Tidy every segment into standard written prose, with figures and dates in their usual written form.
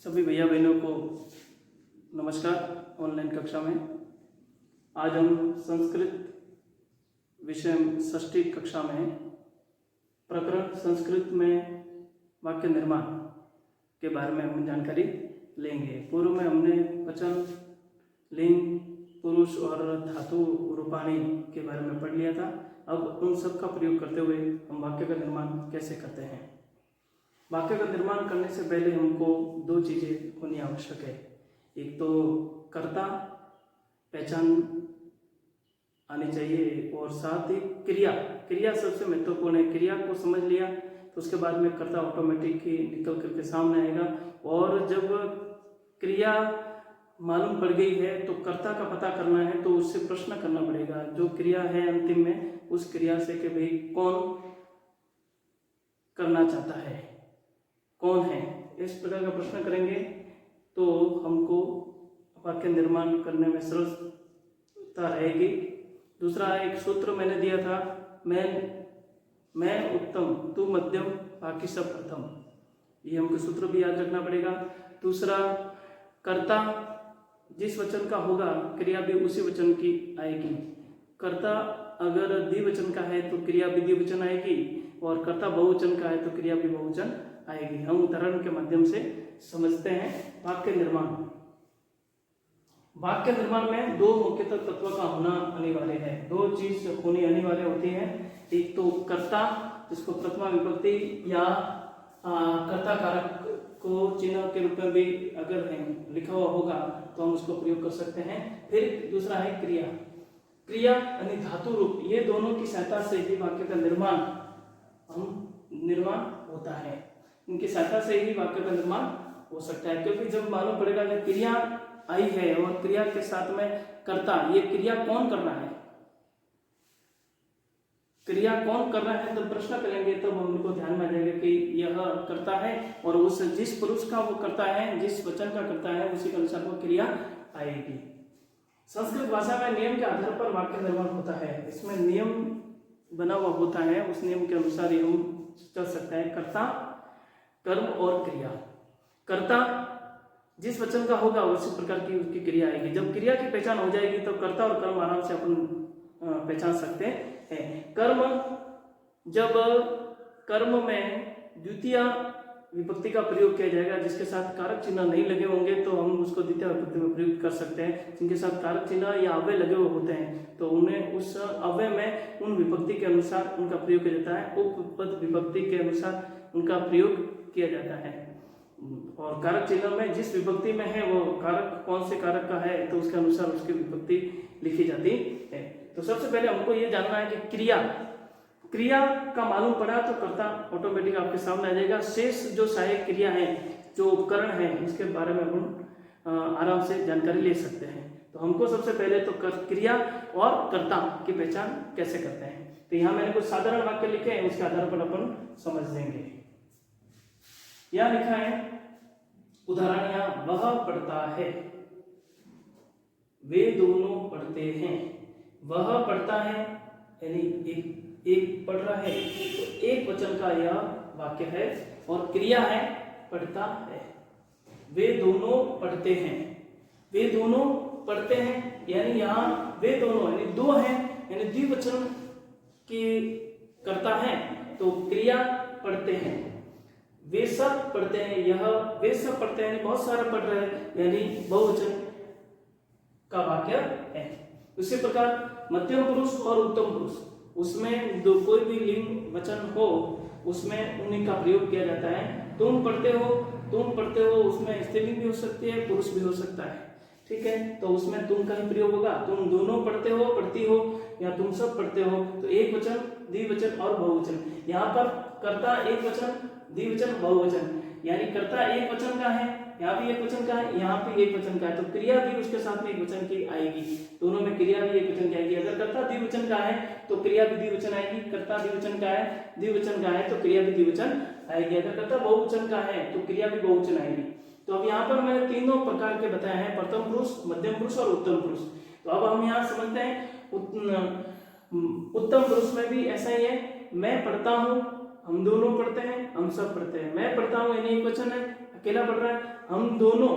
सभी भैया बहनों को नमस्कार। ऑनलाइन कक्षा में आज हम संस्कृत विषय षष्ठी कक्षा में प्रकरण संस्कृत में वाक्य निर्माण के बारे में हम जानकारी लेंगे। पूर्व में हमने वचन, लिंग, पुरुष और धातु रूपाणी के बारे में पढ़ लिया था। अब उन सब का प्रयोग करते हुए हम वाक्य का निर्माण कैसे करते हैं। वाक्य का निर्माण करने से पहले हमको दो चीज़ें होनी आवश्यक है। एक तो कर्ता पहचान आनी चाहिए और साथ ही क्रिया सबसे महत्वपूर्ण है। क्रिया को समझ लिया तो उसके बाद में कर्ता ऑटोमेटिक ही निकल करके सामने आएगा। और जब क्रिया मालूम पड़ गई है तो कर्ता का पता करना है, तो उससे प्रश्न करना पड़ेगा जो क्रिया है अंतिम में, उस क्रिया से कि भाई कौन करना चाहता है, कौन है, इस प्रकार का प्रश्न करेंगे तो हमको वाक्य निर्माण करने में सरलता रहेगी। दूसरा एक सूत्र मैंने दिया था, मैं उत्तम, तू मध्यम, बाकी सब प्रथम। ये हमको सूत्र भी याद रखना पड़ेगा। दूसरा, कर्ता जिस वचन का होगा क्रिया भी उसी वचन की आएगी। कर्ता अगर द्विवचन का है तो क्रिया भी द्विवचन आएगी, और कर्ता बहुवचन का है तो क्रिया भी बहुवचन आएगी। हम उदाहरण के माध्यम से समझते हैं वाक्य निर्माण। वाक्य निर्माण में दो मुख्यतः तत्व का होना अनिवार्य है। दो चीज होनी अनिवार्य होती है। एक तो कर्ता, जिसको प्रथमा विभक्ति या कर्ता कारक को चिन्ह के रूप में भी अगर लिखा हुआ होगा तो हम उसको प्रयोग कर सकते हैं। फिर दूसरा है क्रिया यानी धातु रूप। ये दोनों की सहायता से ही वाक्य का निर्माण होता है। इनकी सहायता से ही वाक्य का निर्माण हो सकता है। क्योंकि जब मालूम पड़ेगा कि क्रिया आई है और क्रिया के साथ में कर्ता, ये क्रिया कौन कर रहा है, तो प्रश्न करेंगे तो हम उनको ध्यान में जाएंगे कि यह करता है, और उस जिस पुरुष का वो करता है, जिस वचन का करता है, उसी के अनुसार वो क्रिया आएगी। संस्कृत भाषा में नियम के आधार पर वाक्य निर्माण होता है। इसमें नियम बना हुआ होता है, उस नियम के अनुसार ही हम चल सकते हैं। कर्ता, कर्म और क्रिया। कर्ता जिस वचन का होगा उसी प्रकार की उसकी क्रिया आएगी। जब क्रिया की पहचान हो जाएगी तो कर्ता और कर्म आराम से अपन पहचान सकते हैं। कर्म, जब कर्म में द्वितीय विभक्ति का प्रयोग किया जाएगा, जिसके साथ कारक चिन्ह नहीं लगे होंगे तो हम उसको द्वितीय विभक्ति में प्रयोग कर सकते हैं। जिनके साथ कारक चिन्ह या अव्यय लगे हुए होते हैं तो उन्हें उस अव्यय में उन विभक्ति के अनुसार उनका प्रयोग किया जाता है। उपपद विभक्ति के अनुसार उनका प्रयोग किया जाता है। और कारक चिन्ह में जिस विभक्ति में है वो कारक कौन से कारक का है तो उसके अनुसार उसकी विभक्ति लिखी जाती है। तो सबसे पहले हमको ये जानना है कि क्रिया का मालूम पड़ा तो कर्ता ऑटोमेटिक आपके सामने आ जाएगा। शेष जो सहायक क्रिया है, जो उपकरण है, इसके बारे में हम आराम से जानकारी ले सकते हैं। तो हमको सबसे पहले तो क्रिया और कर्ता की पहचान कैसे करते हैं। तो यहाँ मैंने कुछ साधारण वाक्य लिखे हैं, उसके आधार पर अपन समझ लेंगे। यहाँ लिखा है उदाहरण, यहाँ वह पढ़ता है, वे दोनों पढ़ते हैं। वह पढ़ता है यानी एक पढ़ रहा है, तो एक वचन का यह वाक्य है। और क्रिया है पढ़ता है। वे दोनों पढ़ते हैं, वे दोनों पढ़ते हैं यानी यहाँ वे दोनों यानी दो हैं, यानी द्विवचन की करता है तो क्रिया पढ़ते हैं। वे सब पढ़ते हैं, यह वे सब पढ़ते हैं, बहुत सारे पढ़ रहे हैं, यानी बहुवचन का वाक्य है। उसी प्रकार मध्यम पुरुष और उत्तम पुरुष, उसमें दो कोई भी लिंग वचन हो उसमें उन्हीं का प्रयोग किया जाता है। तुम पढ़ते हो, उसमें स्त्रीलिंग भी हो सकती है, पुरुष भी हो सकता है। ठीक है, तो उसमें तुम का ही प्रयोग होगा। तुम दोनों पढ़ते हो, पढ़ती हो, या तुम सब पढ़ते हो, तो एक वचन, द्विवचन और बहुवचन। यहाँ पर कर्ता एक वचन, द्विवचन, बहुवचन, यानी कर्ता एक वचन का है, यहाँ भी एक वचन का है, यहाँ भी एक वचन का है, तो क्रिया भी उसके साथ में एक वचन की आएगी। दोनों में क्रिया भी एक वचन की आएगी। अगर कर्ता द्विवचन का है तो क्रिया भी द्विवचन आएगी। कर्ता द्विवचन का है तो क्रिया भी द्विवचन आएगी। अगर कर्ता बहुवचन का है तो क्रिया भी बहुवचन आएगी। तो अब यहाँ पर मैंने तीनों प्रकार के बताए हैं, प्रथम पुरुष, मध्यम पुरुष और उत्तम पुरुष। तो अब हम यहाँ समझते हैं उत्तम पुरुष में भी ऐसा ही है। मैं पढ़ता हूँ, हम दोनों पढ़ते हैं, हम सब पढ़ते हैं। मैं पढ़ता हूँ यानी एक वचन है, अकेला पढ़ रहा है, हम दोनों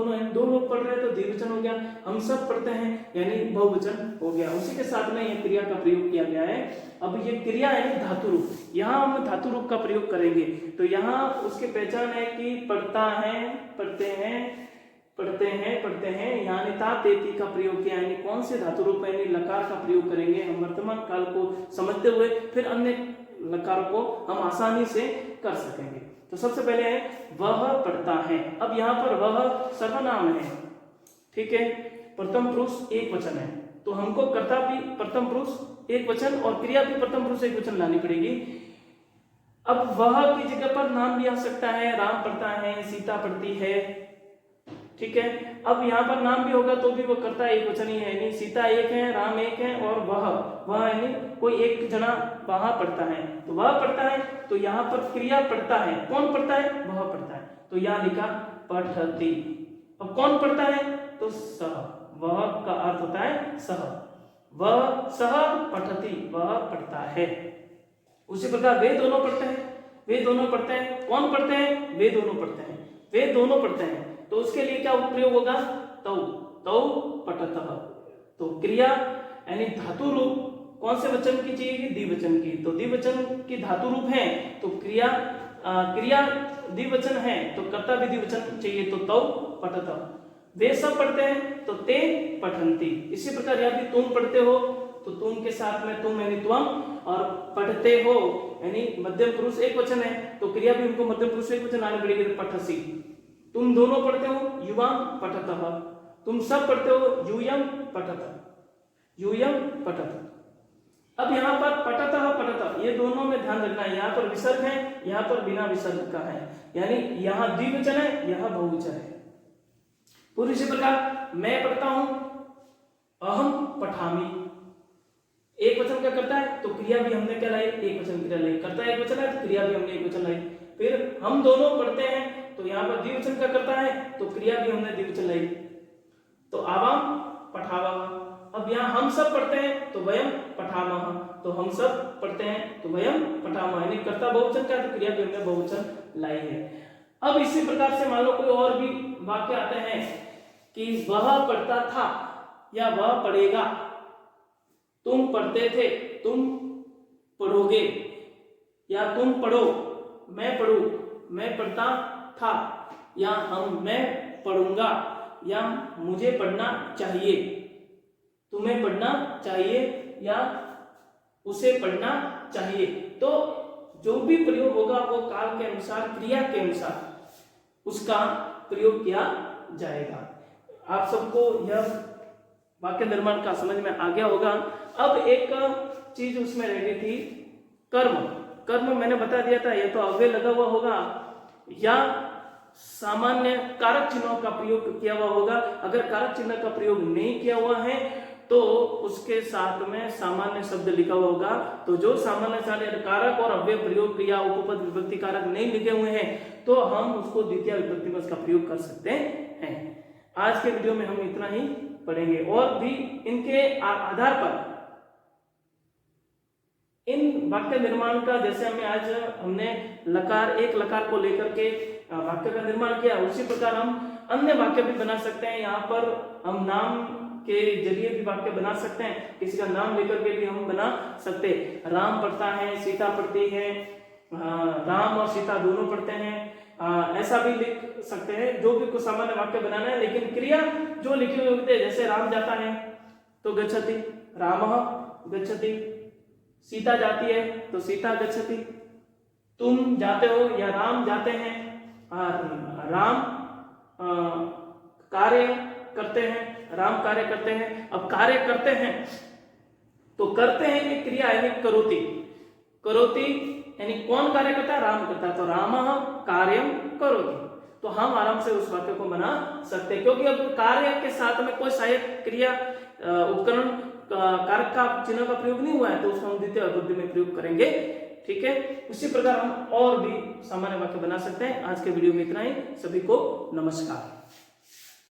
हैं, दो लोग पढ़ रहे हैं तो द्विवचन हो गया, हम सब पढ़ते हैं यानी बहुवचन हो गया। उसी के साथ में ये क्रिया का प्रयोग किया गया है। अब ये क्रिया यानी धातु रूप, यहाँ हम धातु रूप का प्रयोग करेंगे। तो यहाँ उसकी पहचान है कि पढ़ता है, पढ़ते हैं, यानी ता तेती का प्रयोग किया, यानी कौन से धातु रूप यानी लकार का प्रयोग करेंगे हम वर्तमान काल को समझते हुए, फिर अन्य लकारों को हम आसानी से कर सकेंगे। तो सबसे पहले है वह पढ़ता है। अब यहाँ पर वह सर्वनाम है, ठीक है, प्रथम पुरुष एक वचन है, तो हमको कर्ता भी प्रथम पुरुष एक वचन और क्रिया भी प्रथम पुरुष एक वचन लानी पड़ेगी। अब वह की जगह पर नाम भी आ सकता है, राम पढ़ता है, सीता पढ़ती है, ठीक है। अब यहाँ पर नाम भी होगा तो भी वो कर्ता एक वचन ही है, यानी सीता एक है, राम एक है और वह यानी कोई एक जना वहां पढ़ता है। तो वह पढ़ता है, तो यहाँ पर क्रिया पढ़ता है, कौन पढ़ता है? वह पढ़ता है, तो यहाँ लिखा पठति। अब कौन पढ़ता है? तो सह, वह का अर्थ होता है सह, वह सह पठति, वह पढ़ता है। उसी प्रकार वे दोनों पढ़ते हैं, कौन पढ़ते हैं? वे दोनों पढ़ते हैं, तो उसके लिए क्या प्रयोग होगा? तौ पठतः। तो क्रिया यानी धातु रूप कौन से वचन की चाहिए? द्विवचन की। तो द्विवचन की धातु रूप है तो क्रिया द्विवचन है तो कर्ता भी द्विवचन चाहिए, तो तौ पठतः। वे सब पढ़ते हैं तो ते पठन्ति। इसी प्रकार यहाँ भी तुम पढ़ते हो तो तुम के साथ में तुम यानी त्वम, और पढ़ते हो यानी मध्यम पुरुष एक वचन है तो क्रिया भी उनको मध्यम पुरुष एक वचन आने पड़ेगी, तो पठसि। तुम दोनों पढ़ते हो, युवाम पठतः। तुम सब पढ़ते हो, यूयम पठतः। अब यहाँ पर पठतः ये दोनों में ध्यान रखना है, यहाँ पर विसर्ग है, यहाँ पर बिना विसर्ग का है, यानी यहाँ द्विवचन है, यहाँ बहुवचन है। पूरी इसी प्रकार मैं पढ़ता हूं, अहम पठामि, एक वचन का करता है तो क्रिया भी हमने क्या लाई? एक वचन क्रिया लाई। करता एक वचन है तो क्रिया भी हमने एक वचन लाई। फिर हम दोनों पढ़ते हैं तो यहाँ पर द्विवचन का करता है तो क्रिया भी हमने द्विवचन लाई, तो आवाम पठावः। अब यहाँ हम सब पढ़ते हैं तो वयम पठामः, तो हम सब पढ़ते हैं तो वयम पठामः, यानी कर्ता बहुवचन का तो क्रिया भी हमने बहुवचन लाई है। अब इसी प्रकार से मान लो कोई और भी वाक्य आते हैं कि वह पढ़ता था या वह पढ़ेगा, तुम पढ़ते थे, तुम पढ़ोगे, या तुम पढ़ो, मैं पढ़ूं, मैं पढ़ता था, या मैं पढ़ूंगा, या मुझे पढ़ना चाहिए, तुम्हें पढ़ना चाहिए, या उसे पढ़ना चाहिए। तो जो भी प्रयोग होगा वो काल के अनुसार, क्रिया के अनुसार उसका प्रयोग किया जाएगा। आप सबको यह वाक्य निर्माण का समझ में आ गया होगा। अब एक चीज उसमें रह गई थी, कर्म मैंने बता दिया था, यह तो अव्यय लगा हुआ होगा या सामान्य कारक चिन्हों का प्रयोग किया हुआ होगा। अगर कारक चिन्ह का प्रयोग नहीं किया हुआ है तो उसके साथ में सामान्य शब्द लिखा हुआ होगा। तो जो सामान्य कारक और अव्यय प्रयोग किया, उपपद विभक्ति कारक नहीं लिखे हुए हैं तो हम उसको द्वितीय विभक्ति में उसका प्रयोग कर सकते हैं। आज के वीडियो में हम इतना ही पढ़ेंगे और भी इनके आधार पर इन वाक्य निर्माण का, जैसे हमने एक लकार को लेकर के वाक्य का निर्माण किया, उसी प्रकार हम अन्य वाक्य भी बना सकते हैं। यहाँ पर हम नाम के जरिए भी वाक्य बना सकते हैं, किसी का नाम लेकर के भी हम बना सकते हैं। राम पढ़ता है, सीता पढ़ती है, राम और सीता दोनों पढ़ते हैं, ऐसा भी लिख सकते हैं। जो भी कुछ सामान्य वाक्य बनाना है, लेकिन क्रिया जो लिखी हुई होती है, जैसे राम जाता है तो गच्छति, रामः गच्छति, सीता जाती है तो सीता गच्छति, तुम जाते हो या राम जाते हैं, राम कार्य करते हैं, राम कार्य करते हैं। अब कार्य करते हैं तो करते हैं ये क्रिया यानी करोति यानी कौन कार्य करता है? राम करता है, तो रामः कार्यं करोति। तो हम आराम से उस वाक्य को बना सकते हैं, क्योंकि अब कार्य के साथ में कोई सहायक क्रिया उपकरण कारक का चिन्ह का प्रयोग नहीं हुआ है, तो उसको हम द्वितीय विभक्ति में प्रयोग करेंगे। ठीक है, उसी प्रकार हम और भी सामान्य वाक्य बना सकते हैं। आज के वीडियो में इतना ही। सभी को नमस्कार।